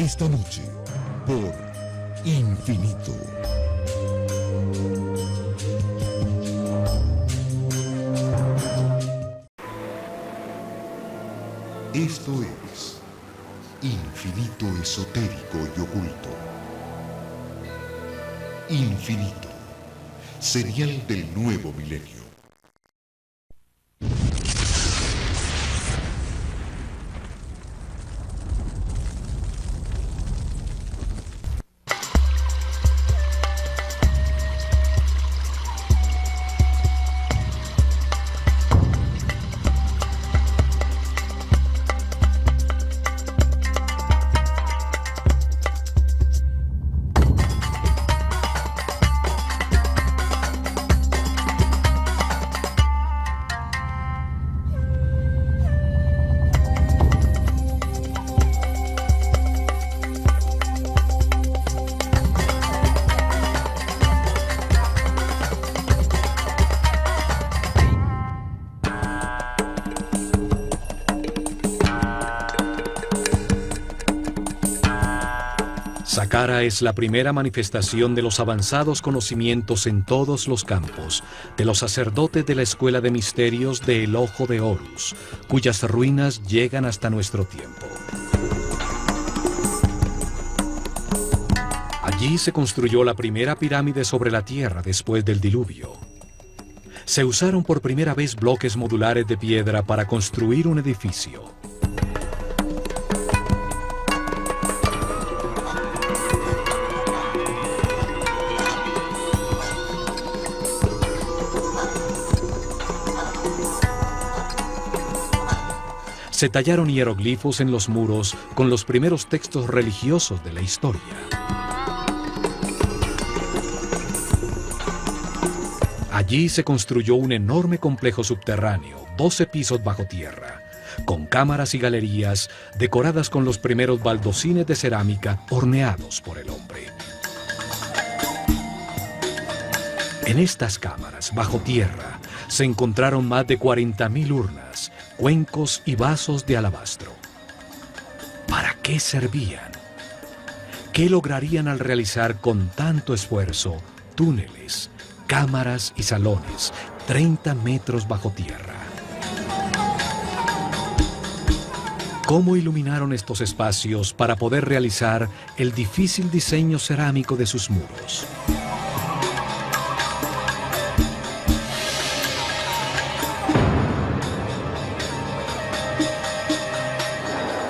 esta noche por Infinito. Esto es Infinito Esotérico y Oculto. Infinito, serial del nuevo milenio. Saqqara es la primera manifestación de los avanzados conocimientos en todos los campos de los sacerdotes de la Escuela de Misterios de El Ojo de Horus, cuyas ruinas llegan hasta nuestro tiempo. Allí se construyó la primera pirámide sobre la Tierra después del diluvio. Se usaron por primera vez bloques modulares de piedra para construir un edificio. Se tallaron hieroglifos en los muros con los primeros textos religiosos de la historia. Allí se construyó un enorme complejo subterráneo, 12 pisos bajo tierra, con cámaras y galerías decoradas con los primeros baldosines de cerámica horneados por el hombre. En estas cámaras, bajo tierra, se encontraron más de 40.000 urnas, cuencos y vasos de alabastro. ¿Para qué servían? ¿Qué lograrían al realizar con tanto esfuerzo túneles, cámaras y salones 30 metros bajo tierra? ¿Cómo iluminaron estos espacios para poder realizar el difícil diseño cerámico de sus muros?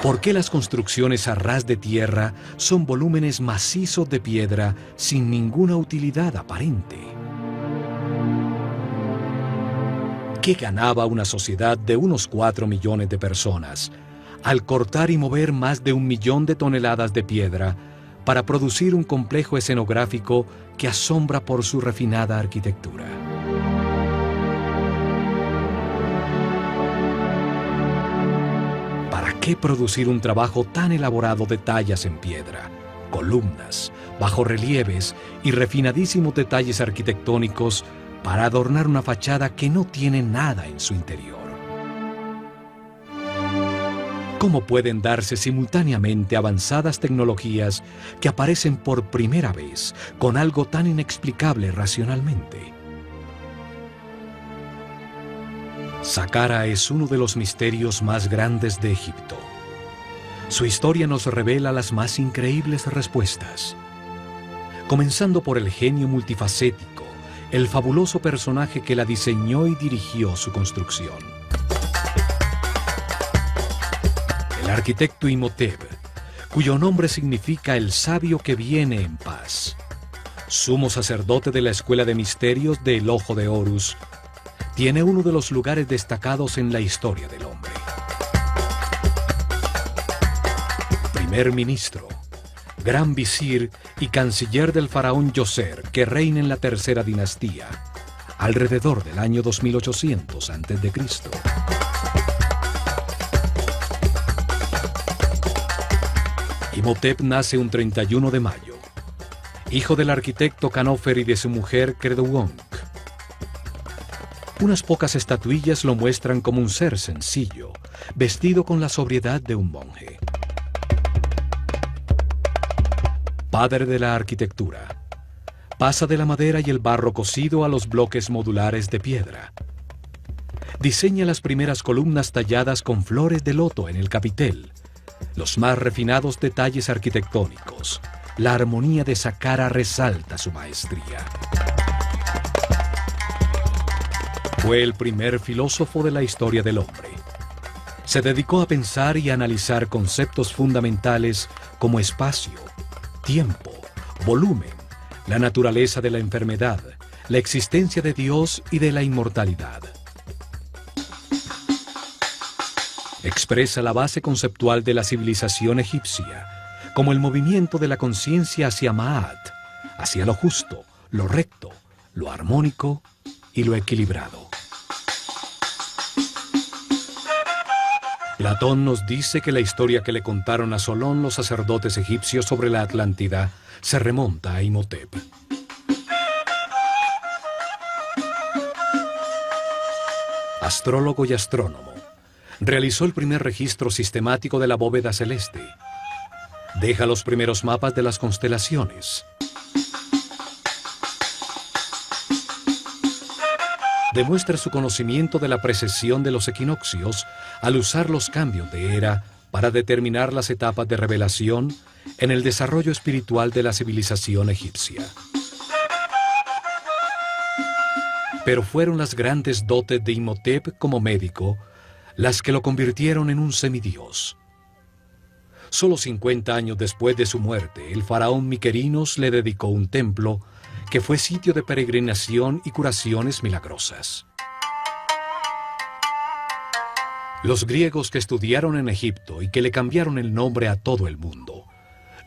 ¿Por qué las construcciones a ras de tierra son volúmenes macizos de piedra sin ninguna utilidad aparente? ¿Qué ganaba una sociedad de unos 4 millones de personas al cortar y mover más de 1 millón de toneladas de piedra para producir un complejo escenográfico que asombra por su refinada arquitectura? ¿Para qué producir un trabajo tan elaborado de tallas en piedra, columnas, bajorrelieves y refinadísimos detalles arquitectónicos para adornar una fachada que no tiene nada en su interior? ¿Cómo pueden darse simultáneamente avanzadas tecnologías que aparecen por primera vez con algo tan inexplicable racionalmente? Saqqara es uno de los misterios más grandes de Egipto. Su historia nos revela las más increíbles respuestas. Comenzando por el genio multifacético, el fabuloso personaje que la diseñó y dirigió su construcción. El arquitecto Imhotep, cuyo nombre significa el sabio que viene en paz. Sumo sacerdote de la Escuela de Misterios de El Ojo de Horus, tiene uno de los lugares destacados en la historia del hombre. Primer ministro, gran visir y canciller del faraón Djoser, que reina en la tercera dinastía, alrededor del año 2800 a.C. Imhotep nace un 31 de mayo, hijo del arquitecto Khanofer y de su mujer Khedr-Unk. Unas pocas estatuillas lo muestran como un ser sencillo, vestido con la sobriedad de un monje. padre de la arquitectura, pasa de la madera y el barro cocido a los bloques modulares de piedra. Diseña las primeras columnas talladas con flores de loto en el capitel, los más refinados detalles arquitectónicos. La armonía de Saqqara resalta su maestría. Fue el primer filósofo de la historia del hombre. Se dedicó a pensar y a analizar conceptos fundamentales como espacio, tiempo, volumen, la naturaleza de la enfermedad, la existencia de Dios y de la inmortalidad. Expresa la base conceptual de la civilización egipcia, como el movimiento de la conciencia hacia Ma'at, hacia lo justo, lo recto, lo armónico y lo equilibrado. Platón nos dice que la historia que le contaron a Solón los sacerdotes egipcios sobre la Atlántida se remonta a Imhotep. Astrólogo y astrónomo, realizó el primer registro sistemático de la bóveda celeste. Deja los primeros mapas de las constelaciones. Demuestra su conocimiento de la precesión de los equinoccios al usar los cambios de era para determinar las etapas de revelación en el desarrollo espiritual de la civilización egipcia. Pero fueron las grandes dotes de Imhotep como médico las que lo convirtieron en un semidios. Solo 50 años después de su muerte, el faraón Miquerinos le dedicó un templo que fue sitio de peregrinación y curaciones milagrosas. Los griegos que estudiaron en Egipto y que le cambiaron el nombre a todo el mundo,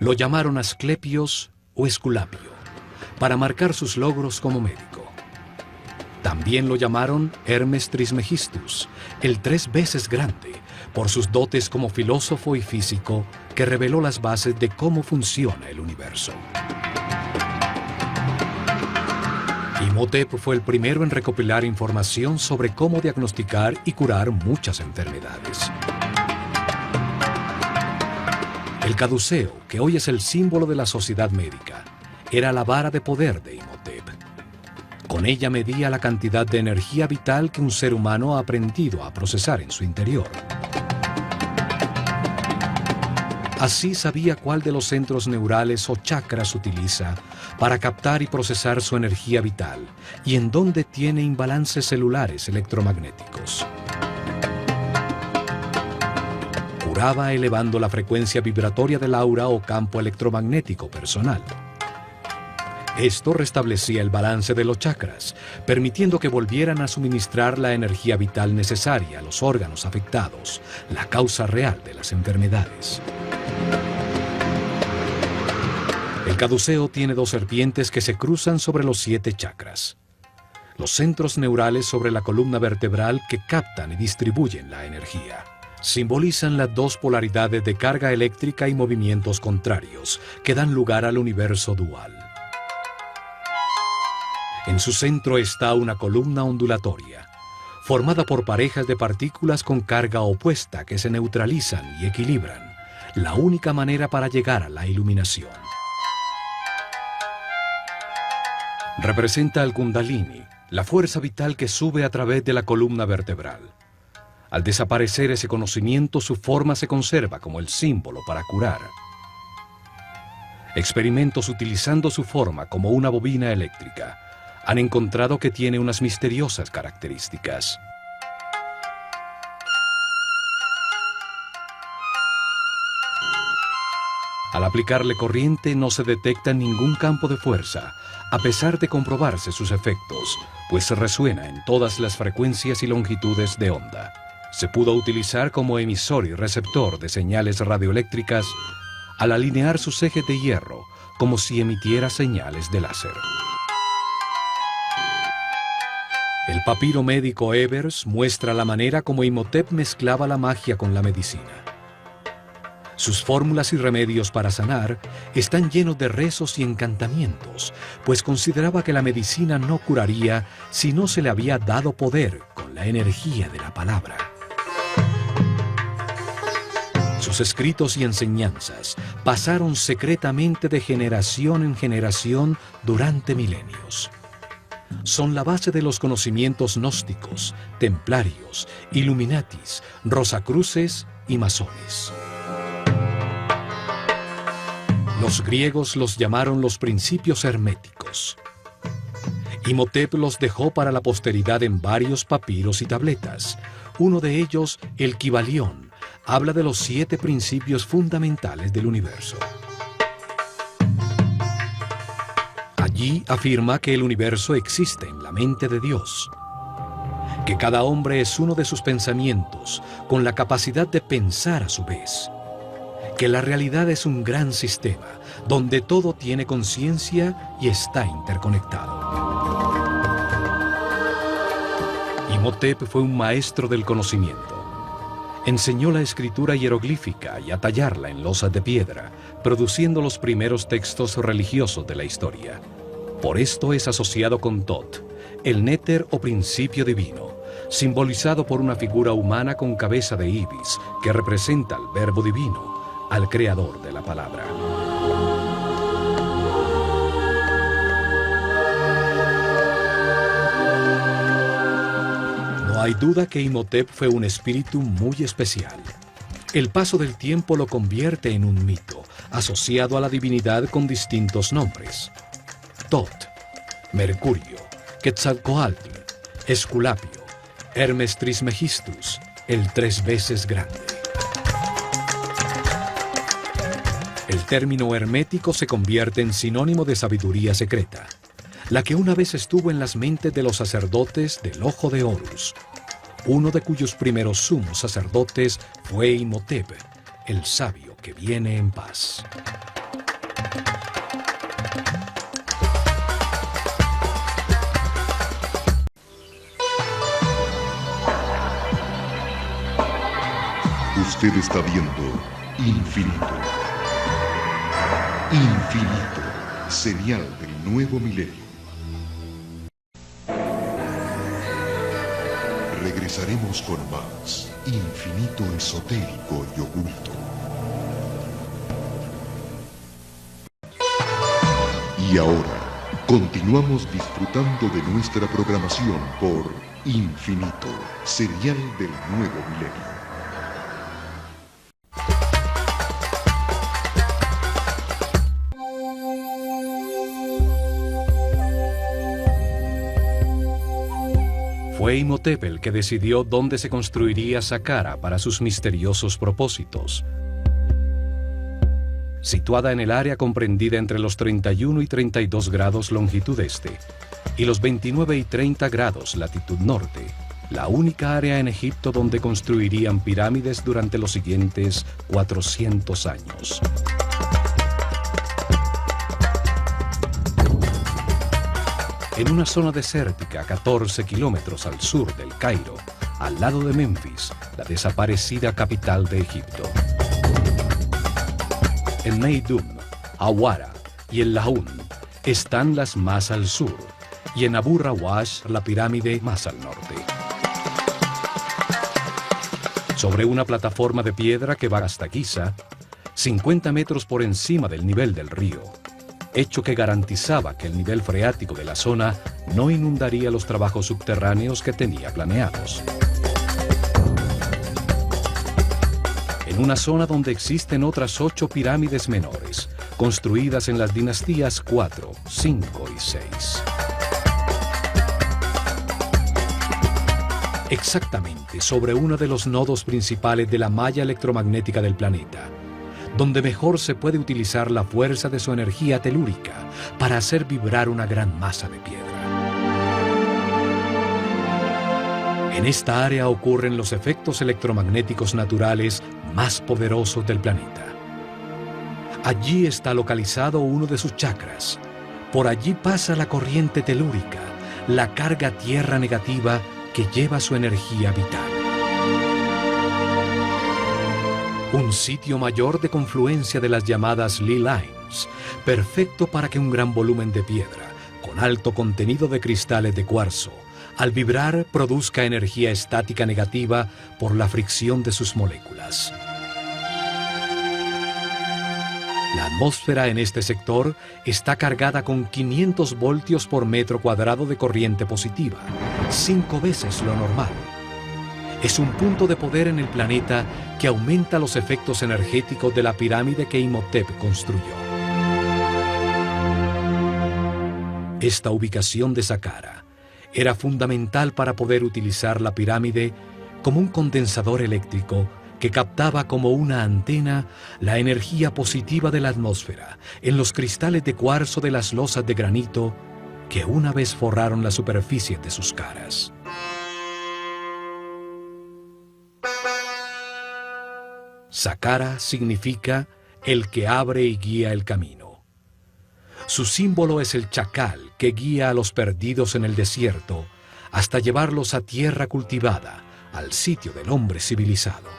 lo llamaron Asclepios o Esculapio, para marcar sus logros como médico. También lo llamaron Hermes Trismegistus, el 3 veces grande, por sus dotes como filósofo y físico que reveló las bases de cómo funciona el universo. Imhotep fue el primero en recopilar información sobre cómo diagnosticar y curar muchas enfermedades. El caduceo, que hoy es el símbolo de la sociedad médica, era la vara de poder de Imhotep. Con ella medía la cantidad de energía vital que un ser humano ha aprendido a procesar en su interior. Así sabía cuál de los centros neurales o chakras utiliza para captar y procesar su energía vital y en dónde tiene imbalances celulares electromagnéticos. Curaba elevando la frecuencia vibratoria del aura o campo electromagnético personal. Esto restablecía el balance de los chakras, permitiendo que volvieran a suministrar la energía vital necesaria a los órganos afectados, la causa real de las enfermedades. El caduceo tiene 2 serpientes que se cruzan sobre los 7 chakras. Los centros neurales sobre la columna vertebral que captan y distribuyen la energía. Simbolizan las 2 polaridades de carga eléctrica y movimientos contrarios que dan lugar al universo dual. En su centro está una columna ondulatoria, formada por parejas de partículas con carga opuesta que se neutralizan y equilibran, la única manera para llegar a la iluminación. Representa al Kundalini, la fuerza vital que sube a través de la columna vertebral. Al desaparecer ese conocimiento, su forma se conserva como el símbolo para curar. Experimentos utilizando su forma como una bobina eléctrica han encontrado que tiene unas misteriosas características. Al aplicarle corriente no se detecta ningún campo de fuerza, a pesar de comprobarse sus efectos, pues resuena en todas las frecuencias y longitudes de onda. Se pudo utilizar como emisor y receptor de señales radioeléctricas al alinear sus ejes de hierro, como si emitiera señales de láser. El papiro médico Ebers muestra la manera como Imhotep mezclaba la magia con la medicina. Sus fórmulas y remedios para sanar están llenos de rezos y encantamientos, pues consideraba que la medicina no curaría si no se le había dado poder con la energía de la palabra. Sus escritos y enseñanzas pasaron secretamente de generación en generación durante milenios. Son la base de los conocimientos gnósticos, templarios, illuminatis, rosacruces y masones. Los griegos los llamaron los principios herméticos. Imhotep los dejó para la posteridad en varios papiros y tabletas. Uno de ellos, el Kybalión, habla de los 7 principios fundamentales del universo. Allí afirma que el universo existe en la mente de Dios, que cada hombre es uno de sus pensamientos, con la capacidad de pensar a su vez, que la realidad es un gran sistema, donde todo tiene conciencia y está interconectado. Imhotep fue un maestro del conocimiento. Enseñó la escritura hieroglífica y a tallarla en losas de piedra, produciendo los primeros textos religiosos de la historia. Por esto es asociado con Tot, el néter o principio divino, simbolizado por una figura humana con cabeza de ibis, que representa al verbo divino, al creador de la palabra. No hay duda que Imhotep fue un espíritu muy especial. El paso del tiempo lo convierte en un mito, asociado a la divinidad con distintos nombres. Tot, Mercurio, Quetzalcoatl, Esculapio, Hermes Trismegistus, el 3 veces grande. El término hermético se convierte en sinónimo de sabiduría secreta, la que una vez estuvo en las mentes de los sacerdotes del Ojo de Horus, uno de cuyos primeros sumos sacerdotes fue Imhotep, el sabio que viene en paz. Usted está viendo Infinito. Infinito, señal del nuevo milenio. Regresaremos con más Infinito esotérico y oculto. Y ahora, continuamos disfrutando de nuestra programación por Infinito, señal del nuevo milenio. Fue Imhotep el que decidió dónde se construiría Saqqara para sus misteriosos propósitos. Situada en el área comprendida entre los 31 y 32 grados longitud este y los 29 y 30 grados latitud norte, la única área en Egipto donde construirían pirámides durante los siguientes 400 años. En una zona desértica a 14 kilómetros al sur del Cairo, al lado de Memphis, la desaparecida capital de Egipto. En Meidum, Awara y el Laún están las más al sur, y en Abu Rawash la pirámide más al norte. Sobre una plataforma de piedra que va hasta Giza, 50 metros por encima del nivel del río, hecho que garantizaba que el nivel freático de la zona no inundaría los trabajos subterráneos que tenía planeados. En una zona donde existen otras 8 pirámides menores, construidas en las dinastías 4, 5 y 6. Exactamente sobre uno de los nodos principales de la malla electromagnética del planeta, donde mejor se puede utilizar la fuerza de su energía telúrica para hacer vibrar una gran masa de piedra. En esta área ocurren los efectos electromagnéticos naturales más poderosos del planeta. Allí está localizado uno de sus chakras. Por allí pasa la corriente telúrica, la carga tierra negativa que lleva su energía vital. Un sitio mayor de confluencia de las llamadas Lee Lines, perfecto para que un gran volumen de piedra, con alto contenido de cristales de cuarzo, al vibrar produzca energía estática negativa por la fricción de sus moléculas. La atmósfera en este sector está cargada con 500 voltios por metro cuadrado de corriente positiva, 5 veces lo normal. Es un punto de poder en el planeta que aumenta los efectos energéticos de la pirámide que Imhotep construyó. Esta ubicación de Saqqara era fundamental para poder utilizar la pirámide como un condensador eléctrico que captaba como una antena la energía positiva de la atmósfera en los cristales de cuarzo de las losas de granito que una vez forraron la superficie de sus caras. Saqqara significa el que abre y guía el camino. Su símbolo es el chacal que guía a los perdidos en el desierto hasta llevarlos a tierra cultivada, al sitio del hombre civilizado.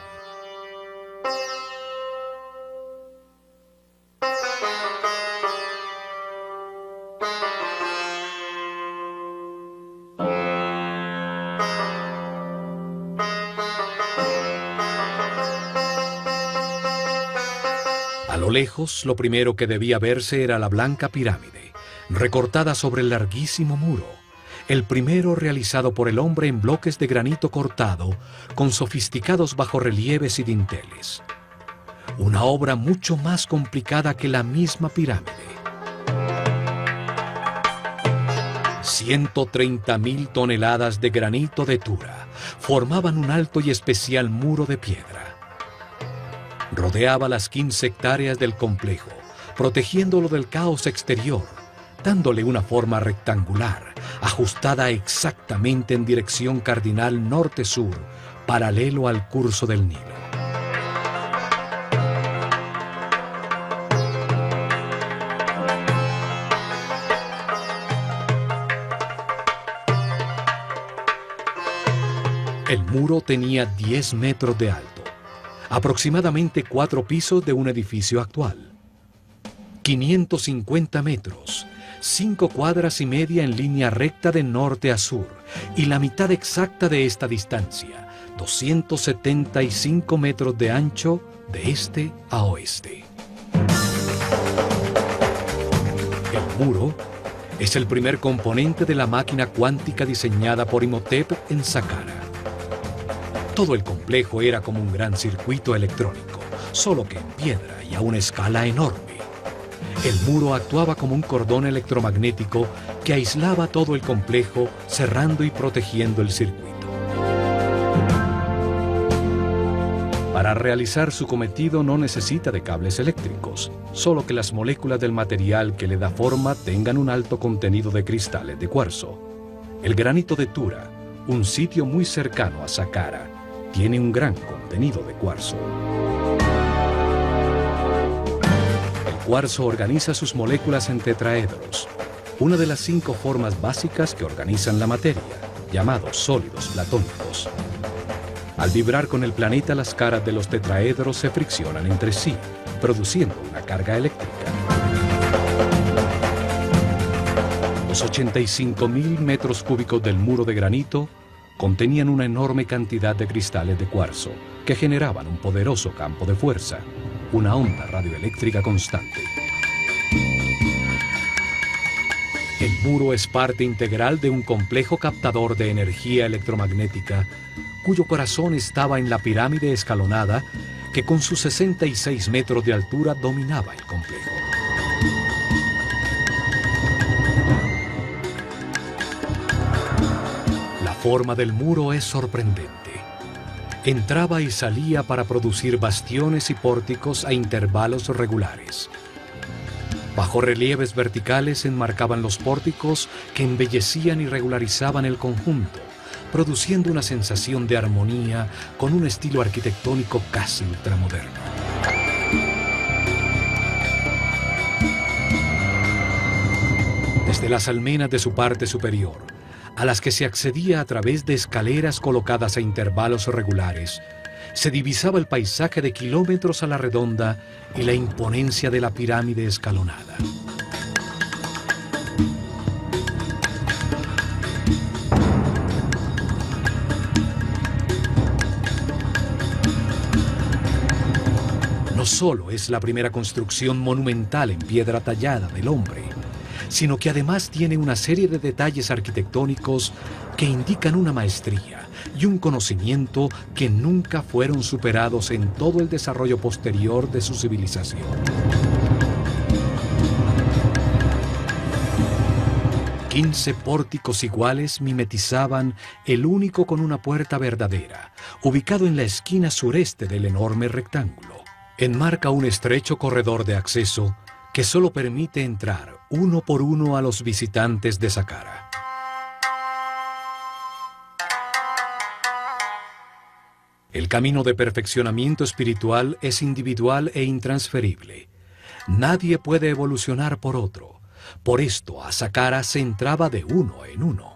A lo lejos, lo primero que debía verse era la blanca pirámide, recortada sobre el larguísimo muro, el primero realizado por el hombre en bloques de granito cortado, con sofisticados bajorrelieves y dinteles. Una obra mucho más complicada que la misma pirámide. 130.000 toneladas de granito de Tura formaban un alto y especial muro de piedra. Rodeaba las 15 hectáreas del complejo, protegiéndolo del caos exterior, dándole una forma rectangular, ajustada exactamente en dirección cardinal norte-sur, paralelo al curso del Nilo. El muro tenía 10 metros de alto, aproximadamente 4 pisos de un edificio actual. 550 metros, 5 cuadras y media en línea recta de norte a sur, y la mitad exacta de esta distancia, 275 metros de ancho de este a oeste. El muro es el primer componente de la máquina cuántica diseñada por Imhotep en Saqqara. Todo el complejo era como un gran circuito electrónico, solo que en piedra y a una escala enorme. El muro actuaba como un cordón electromagnético que aislaba todo el complejo, cerrando y protegiendo el circuito. Para realizar su cometido no necesita de cables eléctricos, solo que las moléculas del material que le da forma tengan un alto contenido de cristales de cuarzo. El granito de Tura, un sitio muy cercano a Saqqara, tiene un gran contenido de cuarzo. El cuarzo organiza sus moléculas en tetraedros, una de las 5 formas básicas que organizan la materia, llamados sólidos platónicos. Al vibrar con el planeta, las caras de los tetraedros se friccionan entre sí, produciendo una carga eléctrica. Los 85.000 metros cúbicos del muro de granito contenían una enorme cantidad de cristales de cuarzo que generaban un poderoso campo de fuerza, una onda radioeléctrica constante. El muro es parte integral de un complejo captador de energía electromagnética cuyo corazón estaba en la pirámide escalonada que con sus 66 metros de altura dominaba el complejo. La forma del muro es sorprendente. Entraba y salía para producir bastiones y pórticos a intervalos regulares. Bajorrelieves verticales enmarcaban los pórticos que embellecían y regularizaban el conjunto, produciendo una sensación de armonía con un estilo arquitectónico casi ultramoderno. Desde las almenas de su parte superior, a las que se accedía a través de escaleras colocadas a intervalos regulares, se divisaba el paisaje de kilómetros a la redonda y la imponencia de la pirámide escalonada. no solo es la primera construcción monumental en piedra tallada del hombre, sino que además tiene una serie de detalles arquitectónicos que indican una maestría y un conocimiento que nunca fueron superados en todo el desarrollo posterior de su civilización. 15 pórticos iguales mimetizaban el único con una puerta verdadera, ubicado en la esquina sureste del enorme rectángulo. Enmarca un estrecho corredor de acceso que solo permite entrar uno por uno a los visitantes de Saqqara. El camino de perfeccionamiento espiritual es individual e intransferible. Nadie puede evolucionar por otro. Por esto, a Saqqara se entraba de uno en uno.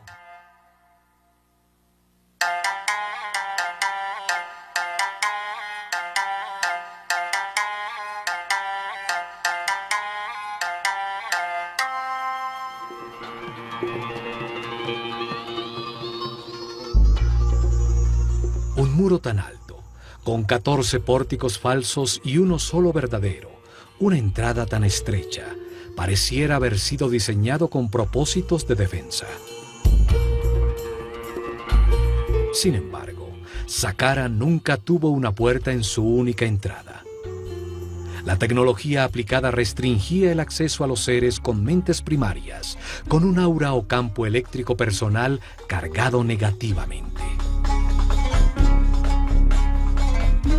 Un muro tan alto, con 14 pórticos falsos y uno solo verdadero, una entrada tan estrecha, pareciera haber sido diseñado con propósitos de defensa. Sin embargo, Saqqara nunca tuvo una puerta en su única entrada. La tecnología aplicada restringía el acceso a los seres con mentes primarias, con un aura o campo eléctrico personal cargado negativamente.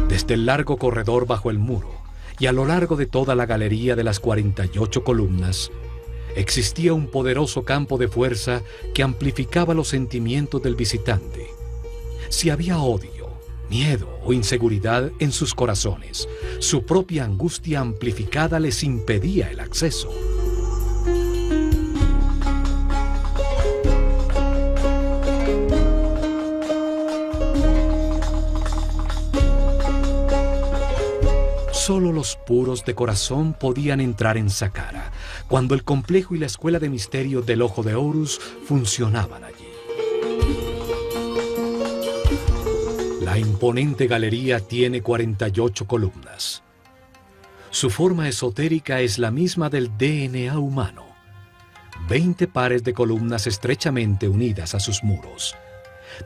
Desde el largo corredor bajo el muro y a lo largo de toda la galería de las 48 columnas, existía un poderoso campo de fuerza que amplificaba los sentimientos del visitante. Si había odio, miedo o inseguridad en sus corazones, su propia angustia amplificada les impedía el acceso. Solo los puros de corazón podían entrar en Saqqara, cuando el complejo y la escuela de misterios del Ojo de Horus funcionaban allí. La imponente galería tiene 48 columnas. Su forma esotérica es la misma del DNA humano. 20 pares de columnas estrechamente unidas a sus muros,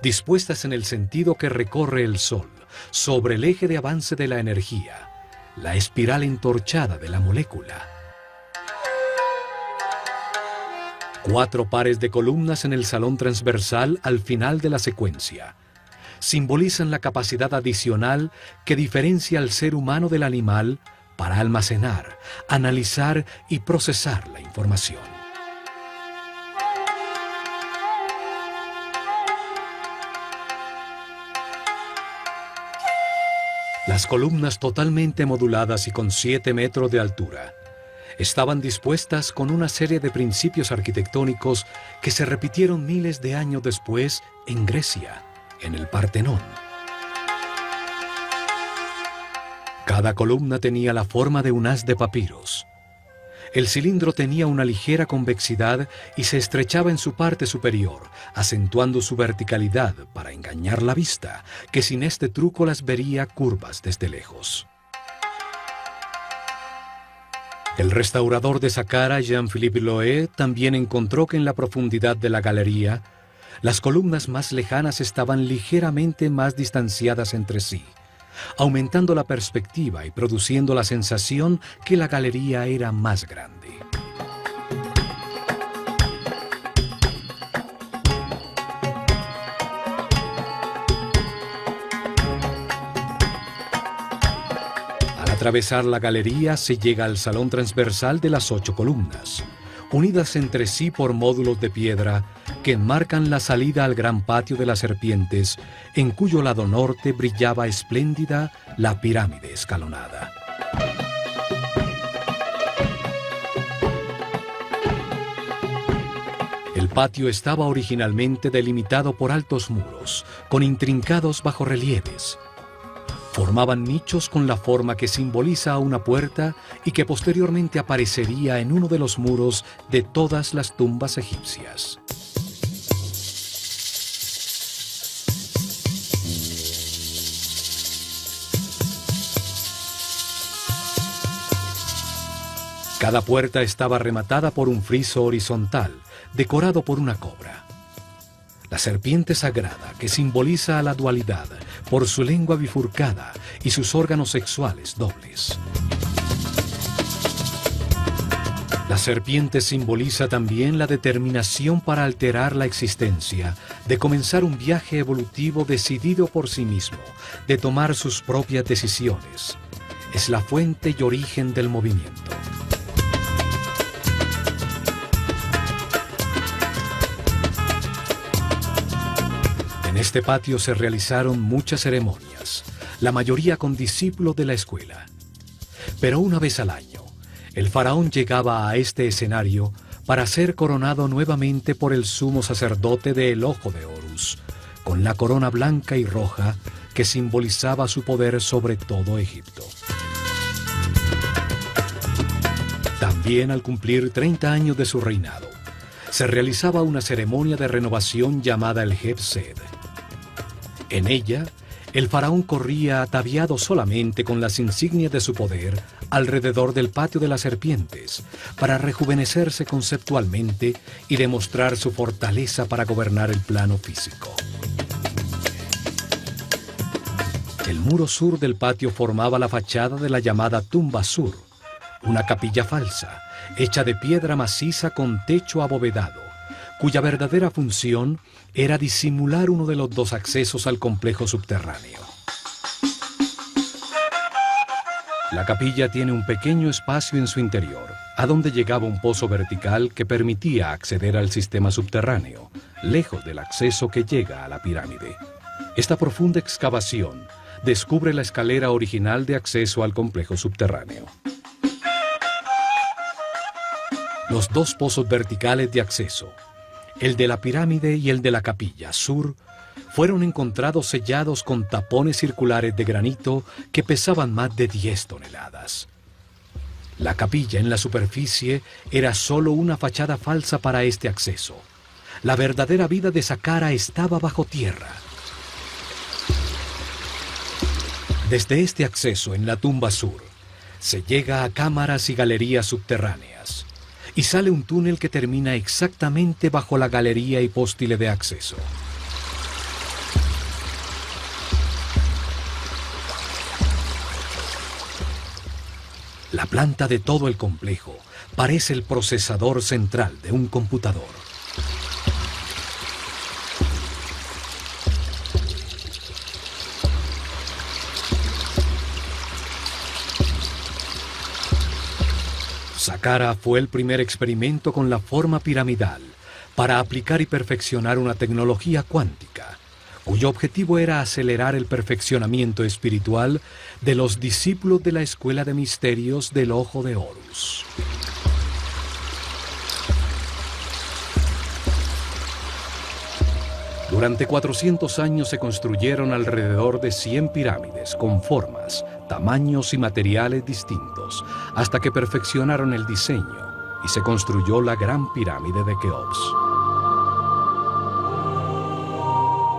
dispuestas en el sentido que recorre el Sol, sobre el eje de avance de la energía, la espiral entorchada de la molécula. 4 pares de columnas en el salón transversal al final de la secuencia simbolizan la capacidad adicional que diferencia al ser humano del animal para almacenar, analizar y procesar la información. Las columnas totalmente moduladas y con 7 metros de altura estaban dispuestas con una serie de principios arquitectónicos que se repitieron miles de años después en Grecia, en el Partenón. Cada columna tenía la forma de un haz de papiros. El cilindro tenía una ligera convexidad y se estrechaba en su parte superior, acentuando su verticalidad para engañar la vista, que sin este truco las vería curvas desde lejos. El restaurador de Saqqara, Jean-Philippe Loé, también encontró que en la profundidad de la galería, las columnas más lejanas estaban ligeramente más distanciadas entre sí, aumentando la perspectiva y produciendo la sensación que la galería era más grande. Al atravesar la galería se llega al salón transversal de las 8 columnas, unidas entre sí por módulos de piedra que enmarcan la salida al gran patio de las serpientes, en cuyo lado norte brillaba espléndida la pirámide escalonada. El patio estaba originalmente delimitado por altos muros, con intrincados bajorrelieves. Formaban nichos con la forma que simboliza a una puerta y que posteriormente aparecería en uno de los muros de todas las tumbas egipcias. Cada puerta estaba rematada por un friso horizontal, decorado por una cobra. La serpiente sagrada, que simboliza a la dualidad por su lengua bifurcada y sus órganos sexuales dobles. La serpiente simboliza también la determinación para alterar la existencia, de comenzar un viaje evolutivo decidido por sí mismo, de tomar sus propias decisiones. Es la fuente y origen del movimiento. En este patio se realizaron muchas ceremonias, la mayoría con discípulos de la escuela. Pero una vez al año, el faraón llegaba a este escenario para ser coronado nuevamente por el sumo sacerdote del Ojo de Horus, con la corona blanca y roja que simbolizaba su poder sobre todo Egipto. También al cumplir 30 años de su reinado, se realizaba una ceremonia de renovación llamada el Heb-Sed. En ella, el faraón corría ataviado solamente con las insignias de su poder alrededor del patio de las serpientes para rejuvenecerse conceptualmente y demostrar su fortaleza para gobernar el plano físico. El muro sur del patio formaba la fachada de la llamada Tumba Sur, una capilla falsa, hecha de piedra maciza con techo abovedado, cuya verdadera función era disimular uno de los dos accesos al complejo subterráneo. La capilla tiene un pequeño espacio en su interior, a donde llegaba un pozo vertical que permitía acceder al sistema subterráneo, lejos del acceso que llega a la pirámide. Esta profunda excavación descubre la escalera original de acceso al complejo subterráneo. Los dos pozos verticales de acceso, el de la pirámide y el de la capilla sur, fueron encontrados sellados con tapones circulares de granito que pesaban más de 10 toneladas. La capilla en la superficie era solo una fachada falsa para este acceso. La verdadera vida de Saqqara estaba bajo tierra. Desde este acceso en la tumba sur, se llega a cámaras y galerías subterráneas, y sale un túnel que termina exactamente bajo la galería y póstile de acceso. La planta de todo el complejo parece el procesador central de un computador. Saqqara fue el primer experimento con la forma piramidal para aplicar y perfeccionar una tecnología cuántica, cuyo objetivo era acelerar el perfeccionamiento espiritual de los discípulos de la Escuela de Misterios del Ojo de Horus. Durante 400 años se construyeron alrededor de 100 pirámides con formas, tamaños y materiales distintos, hasta que perfeccionaron el diseño y se construyó la Gran Pirámide de Keops.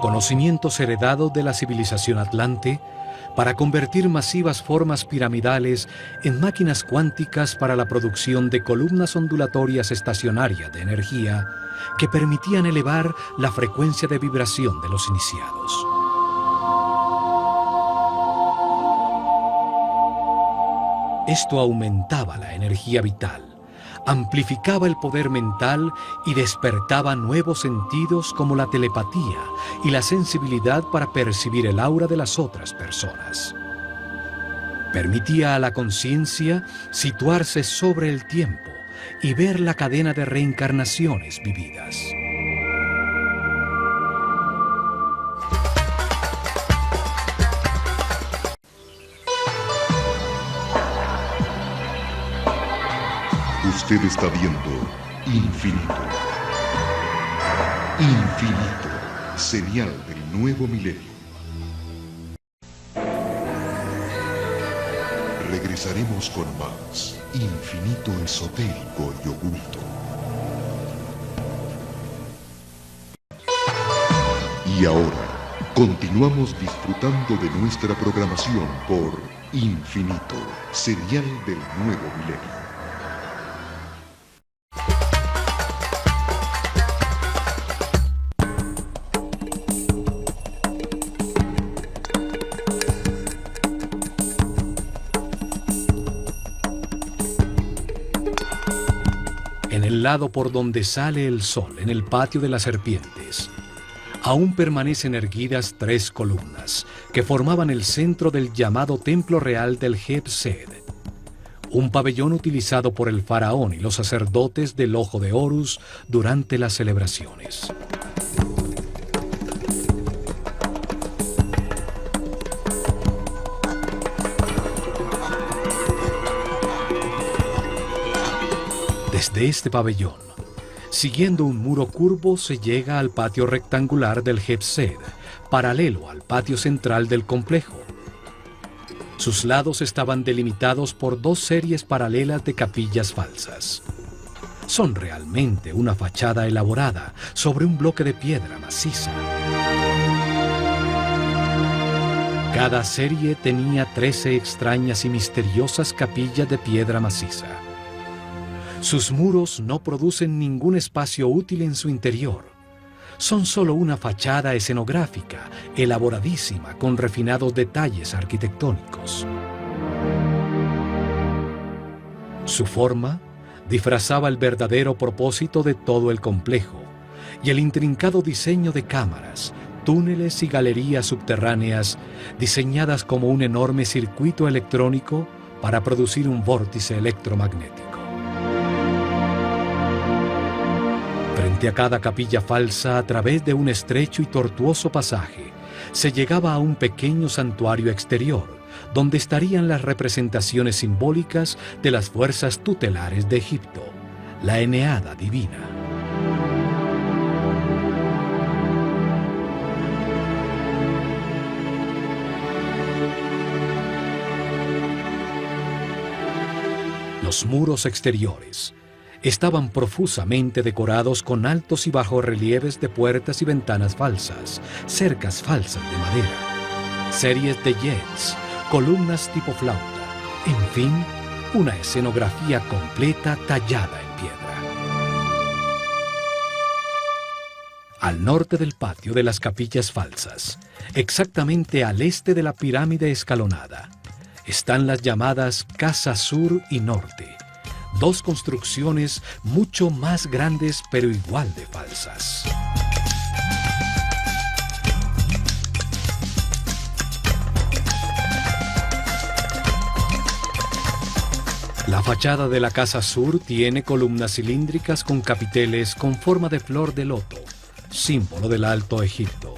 Conocimientos heredados de la civilización atlante para convertir masivas formas piramidales en máquinas cuánticas para la producción de columnas ondulatorias estacionarias de energía que permitían elevar la frecuencia de vibración de los iniciados. Esto aumentaba la energía vital, amplificaba el poder mental y despertaba nuevos sentidos como la telepatía y la sensibilidad para percibir el aura de las otras personas. Permitía a la conciencia situarse sobre el tiempo y ver la cadena de reencarnaciones vividas. Usted está viendo Infinito. Infinito, señal del nuevo milenio. Regresaremos con más Infinito esotérico y oculto. Y ahora, continuamos disfrutando de nuestra programación por Infinito, señal del nuevo milenio. En el lado por donde sale el sol, en el patio de las serpientes, aún permanecen erguidas 3 columnas que formaban el centro del llamado Templo Real del Heb-Sed, un pabellón utilizado por el faraón y los sacerdotes del Ojo de Horus durante las celebraciones. Desde este pabellón, siguiendo un muro curvo, se llega al patio rectangular del Heb-Sed, paralelo al patio central del complejo. Sus lados estaban delimitados por 2 series paralelas de capillas falsas. Son realmente una fachada elaborada sobre un bloque de piedra maciza. Cada serie tenía 13 extrañas y misteriosas capillas de piedra maciza. Sus muros no producen ningún espacio útil en su interior. Son solo una fachada escenográfica, elaboradísima, con refinados detalles arquitectónicos. Su forma disfrazaba el verdadero propósito de todo el complejo y el intrincado diseño de cámaras, túneles y galerías subterráneas diseñadas como un enorme circuito electrónico para producir un vórtice electromagnético. Frente a cada capilla falsa, a través de un estrecho y tortuoso pasaje, se llegaba a un pequeño santuario exterior, donde estarían las representaciones simbólicas de las fuerzas tutelares de Egipto, la Eneada divina. Los muros exteriores estaban profusamente decorados con altos y bajos relieves de puertas y ventanas falsas, cercas falsas de madera, series de jets, columnas tipo flauta, en fin, una escenografía completa tallada en piedra. Al norte del patio de las capillas falsas, exactamente al este de la pirámide escalonada, están las llamadas Casa Sur y Norte, 2 construcciones mucho más grandes pero igual de falsas. La fachada de la Casa Sur tiene columnas cilíndricas con capiteles con forma de flor de loto, símbolo del Alto Egipto.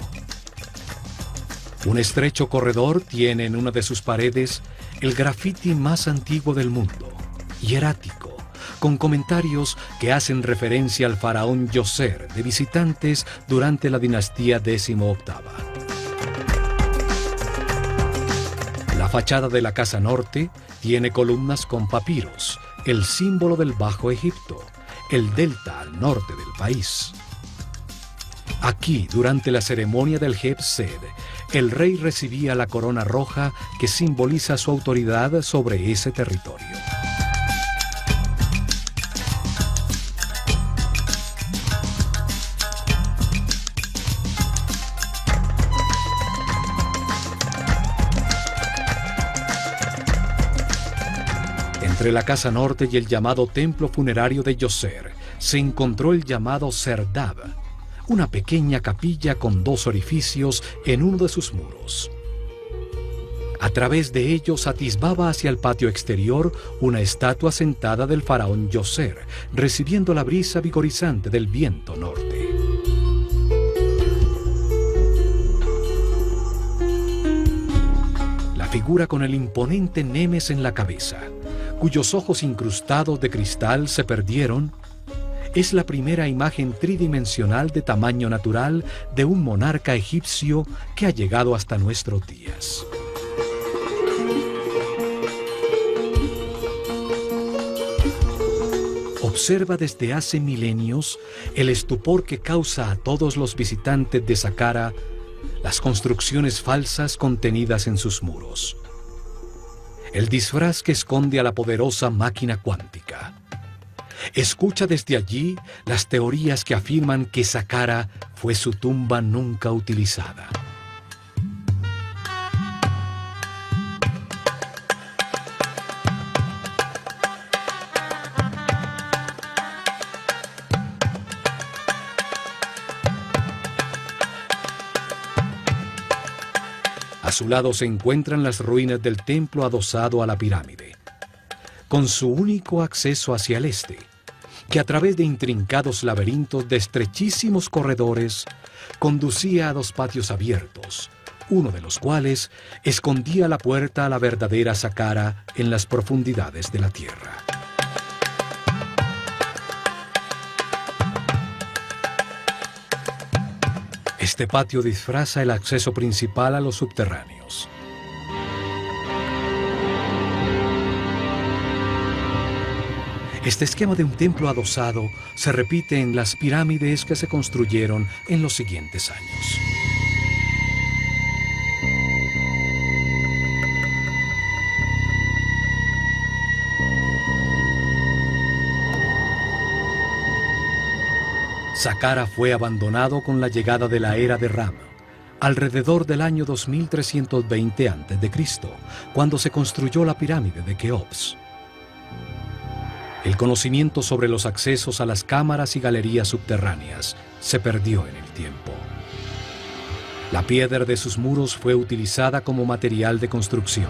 Un estrecho corredor tiene en una de sus paredes el grafiti más antiguo del mundo, hierático, con comentarios que hacen referencia al faraón Djoser de visitantes durante la dinastía XVIII. La fachada de la Casa Norte tiene columnas con papiros, el símbolo del Bajo Egipto, el delta al norte del país. Aquí, durante la ceremonia del Heb-Sed, el rey recibía la corona roja que simboliza su autoridad sobre ese territorio. Entre la Casa Norte y el llamado templo funerario de Djoser se encontró el llamado Serdab, una pequeña capilla con 2 orificios en uno de sus muros. A través de ellos atisbaba hacia el patio exterior una estatua sentada del faraón Djoser, recibiendo la brisa vigorizante del viento norte. La figura con el imponente Nemes en la cabeza, cuyos ojos incrustados de cristal se perdieron, es la primera imagen tridimensional de tamaño natural de un monarca egipcio que ha llegado hasta nuestros días. Observa desde hace milenios el estupor que causa a todos los visitantes de Saqqara las construcciones falsas contenidas en sus muros. El disfraz que esconde a la poderosa máquina cuántica. Escucha desde allí las teorías que afirman que Saqqara fue su tumba nunca utilizada. su lado se encuentran las ruinas del templo adosado a la pirámide, con su único acceso hacia el este, que a través de intrincados laberintos de estrechísimos corredores conducía a dos patios abiertos, uno de los cuales escondía la puerta a la verdadera Saqqara en las profundidades de la tierra. Este patio disfraza el acceso principal a los subterráneos. Este esquema de un templo adosado se repite en las pirámides que se construyeron en los siguientes años. Saqqara fue abandonado con la llegada de la era de Ram, alrededor del año 2320 a.C., cuando se construyó la pirámide de Keops. El conocimiento sobre los accesos a las cámaras y galerías subterráneas se perdió en el tiempo. La piedra de sus muros fue utilizada como material de construcción.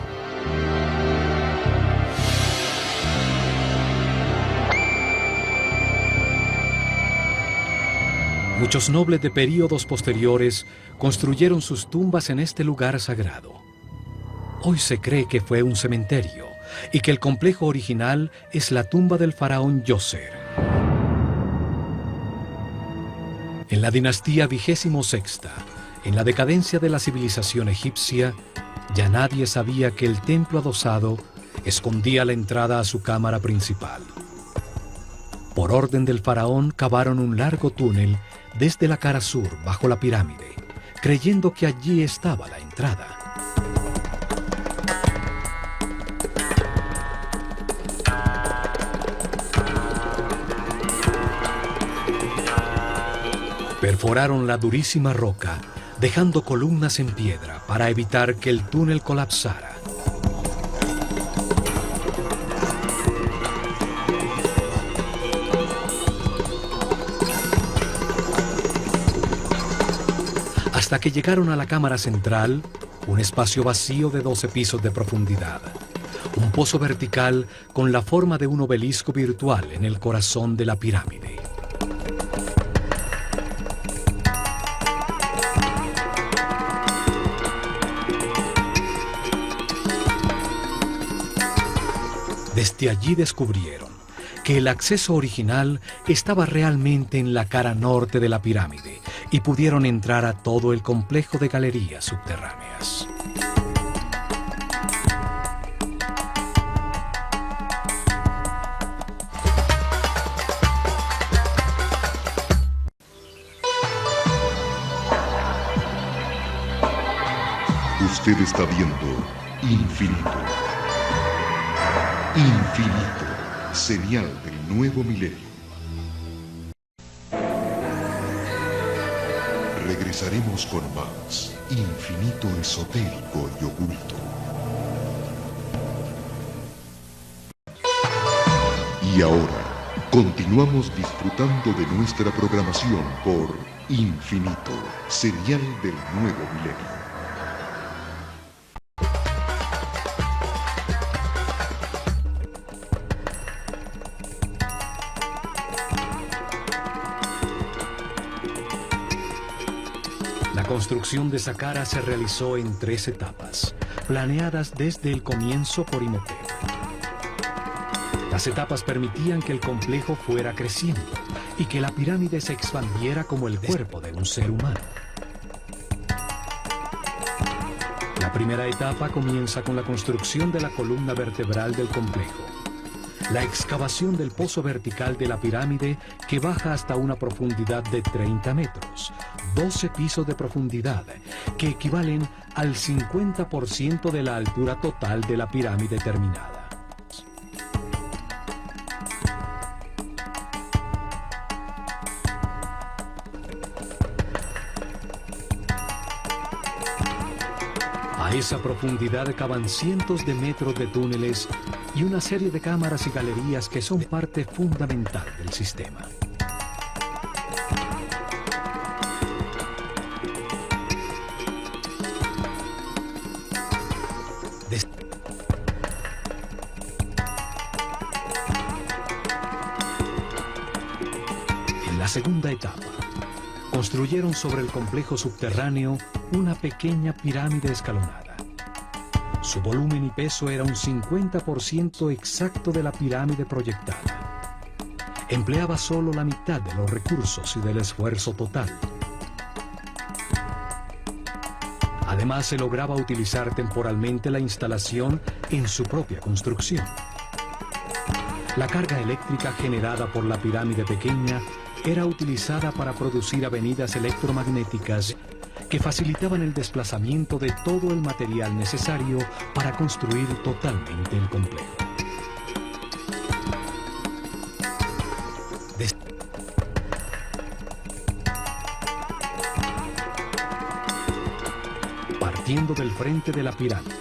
Muchos nobles de períodos posteriores construyeron sus tumbas en este lugar sagrado. Hoy se cree que fue un cementerio y que el complejo original es la tumba del faraón Djoser. En la dinastía 26ª, en la decadencia de la civilización egipcia, ya nadie sabía que el templo adosado escondía la entrada a su cámara principal. Por orden del faraón cavaron un largo túnel desde la cara sur bajo la pirámide, creyendo que allí estaba la entrada. Perforaron la durísima roca, dejando columnas en piedra para evitar que el túnel colapsara. Hasta que llegaron a la cámara central, un espacio vacío de 12 pisos de profundidad. Un pozo vertical con la forma de un obelisco virtual en el corazón de la pirámide. Desde allí descubrieron que el acceso original estaba realmente en la cara norte de la pirámide y pudieron entrar a todo el complejo de galerías subterráneas. Usted está viendo Infinito. Infinito, señal del nuevo milenio. Regresaremos con más Infinito esotérico y oculto. Y ahora, continuamos disfrutando de nuestra programación por Infinito, señal del nuevo milenio. La construcción de Saqqara se realizó en 3 etapas, planeadas desde el comienzo por Imhotep. Las etapas permitían que el complejo fuera creciendo y que la pirámide se expandiera como el cuerpo de un ser humano. La primera etapa comienza con la construcción de la columna vertebral del complejo, la excavación del pozo vertical de la pirámide que baja hasta una profundidad de 30 metros, 12 pisos de profundidad, que equivalen al 50% de la altura total de la pirámide terminada. A esa profundidad cavan cientos de metros de túneles y una serie de cámaras y galerías que son parte fundamental del sistema. segunda etapa. Construyeron sobre el complejo subterráneo una pequeña pirámide escalonada. Su volumen y peso era un 50% exacto de la pirámide proyectada. Empleaba solo la mitad de los recursos y del esfuerzo total. Además, se lograba utilizar temporalmente la instalación en su propia construcción. La carga eléctrica generada por la pirámide pequeña era utilizada para producir avenidas electromagnéticas que facilitaban el desplazamiento de todo el material necesario para construir totalmente el complejo. Partiendo del frente de la pirámide,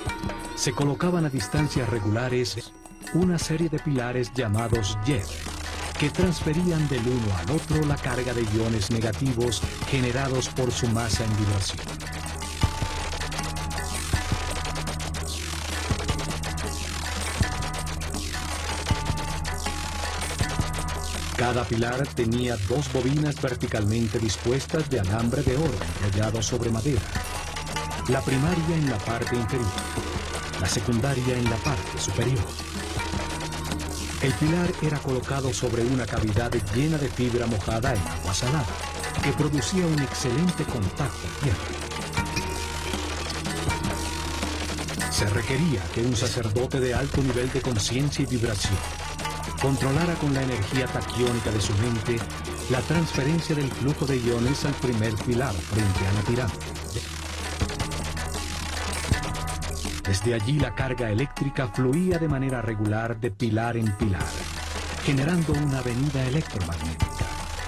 se colocaban a distancias regulares una serie de pilares llamados jet, que transferían del uno al otro la carga de iones negativos generados por su masa en vibración. Cada pilar tenía dos bobinas verticalmente dispuestas de alambre de oro enrollado sobre madera. La primaria en la parte inferior, la secundaria en la parte superior. El pilar era colocado sobre una cavidad llena de fibra mojada en agua salada, que producía un excelente contacto tierra. Se requería que un sacerdote de alto nivel de conciencia y vibración controlara con la energía taquiónica de su mente la transferencia del flujo de iones al primer pilar frente a la pirámide. Desde allí la carga eléctrica fluía de manera regular de pilar en pilar, generando una avenida electromagnética,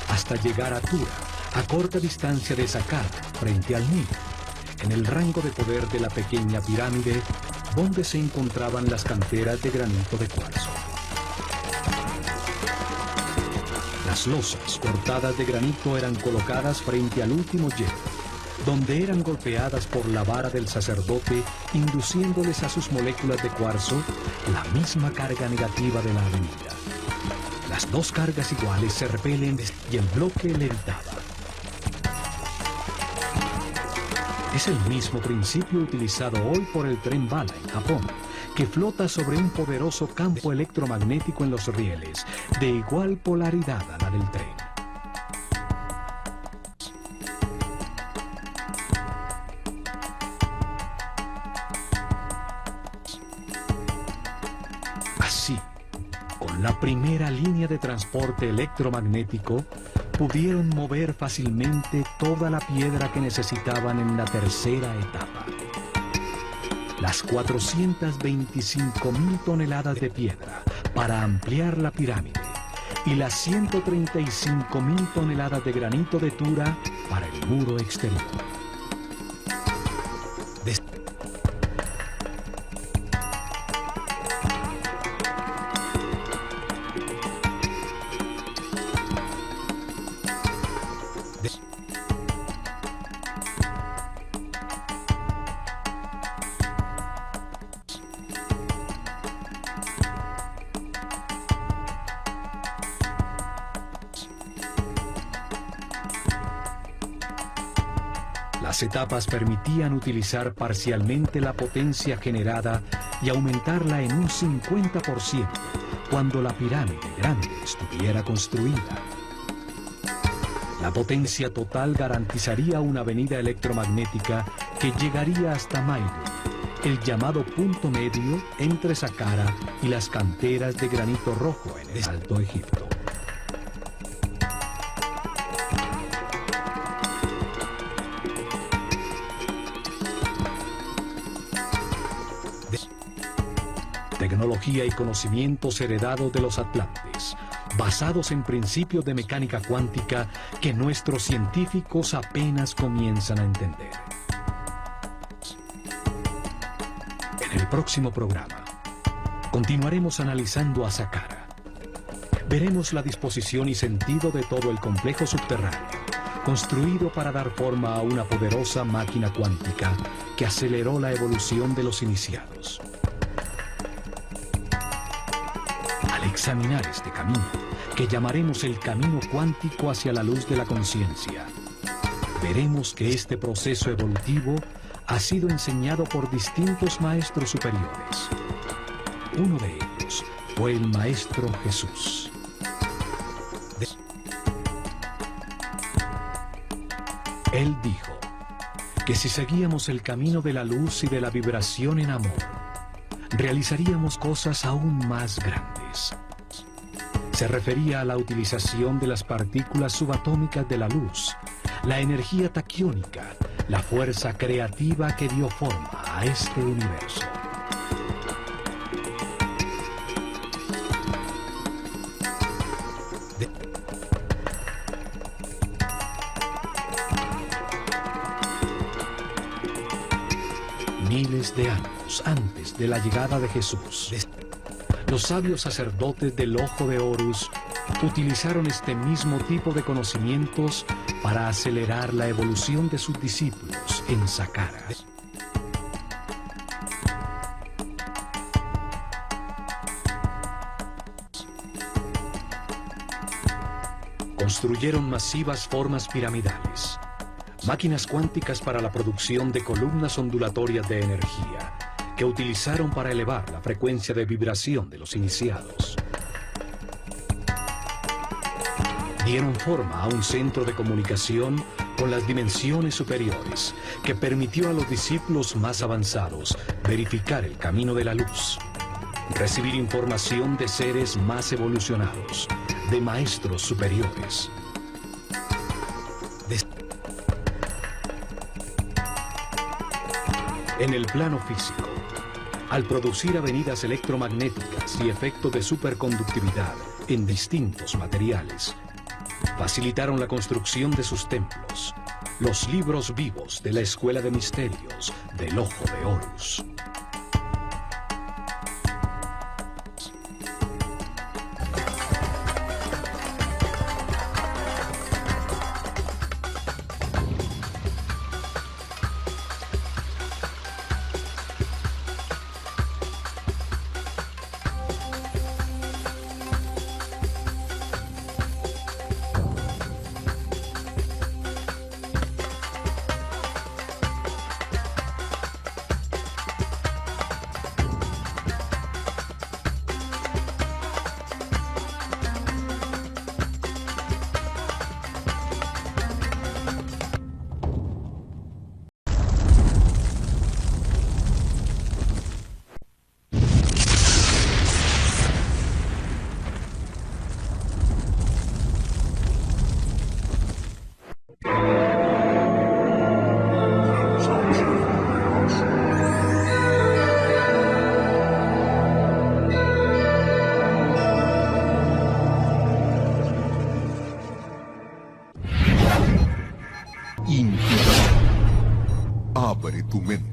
hasta llegar a Tura, a corta distancia de Saqqara, frente al Nilo, en el rango de poder de la pequeña pirámide, donde se encontraban las canteras de granito de cuarzo. Las losas cortadas de granito eran colocadas frente al último jet, donde eran golpeadas por la vara del sacerdote, induciéndoles a sus moléculas de cuarzo la misma carga negativa de la avenida. Las dos cargas iguales se repelen y el bloque levitaba. Es el mismo principio utilizado hoy por el tren bala en Japón, que flota sobre un poderoso campo electromagnético en los rieles, de igual polaridad a la del tren. Así, con la primera línea de transporte electromagnético, pudieron mover fácilmente toda la piedra que necesitaban en la tercera etapa. Las 425.000 toneladas de piedra para ampliar la pirámide y las 135.000 toneladas de granito de Tura para el muro exterior. Las etapas permitían utilizar parcialmente la potencia generada y aumentarla en un 50% cuando la pirámide grande estuviera construida. La potencia total garantizaría una avenida electromagnética que llegaría hasta Maidu, el llamado punto medio entre Saqqara y las canteras de granito rojo en el Alto Egipto. Tecnología y conocimientos heredados de los atlantes, basados en principios de mecánica cuántica que nuestros científicos apenas comienzan a entender. En el próximo programa, continuaremos analizando a Saqqara. Veremos la disposición y sentido de todo el complejo subterráneo, construido para dar forma a una poderosa máquina cuántica que aceleró la evolución de los iniciados. Al examinar este camino, que llamaremos el camino cuántico hacia la luz de la conciencia, veremos que este proceso evolutivo ha sido enseñado por distintos maestros superiores. Uno de ellos fue el Maestro Jesús. Él dijo que si seguíamos el camino de la luz y de la vibración en amor, realizaríamos cosas aún más grandes. Se refería a la utilización de las partículas subatómicas de la luz, la energía taquiónica, la fuerza creativa que dio forma a este universo. Miles de años antes de la llegada de Jesús, los sabios sacerdotes del Ojo de Horus utilizaron este mismo tipo de conocimientos para acelerar la evolución de sus discípulos en Saqqara. Construyeron masivas formas piramidales, máquinas cuánticas para la producción de columnas ondulatorias de energía, que utilizaron para elevar la frecuencia de vibración de los iniciados. Dieron forma a un centro de comunicación con las dimensiones superiores, que permitió a los discípulos más avanzados verificar el camino de la luz, recibir información de seres más evolucionados, de maestros superiores. En el plano físico, al producir avenidas electromagnéticas y efectos de superconductividad en distintos materiales, facilitaron la construcción de sus templos, los libros vivos de la Escuela de Misterios del Ojo de Horus. Abre tu mente.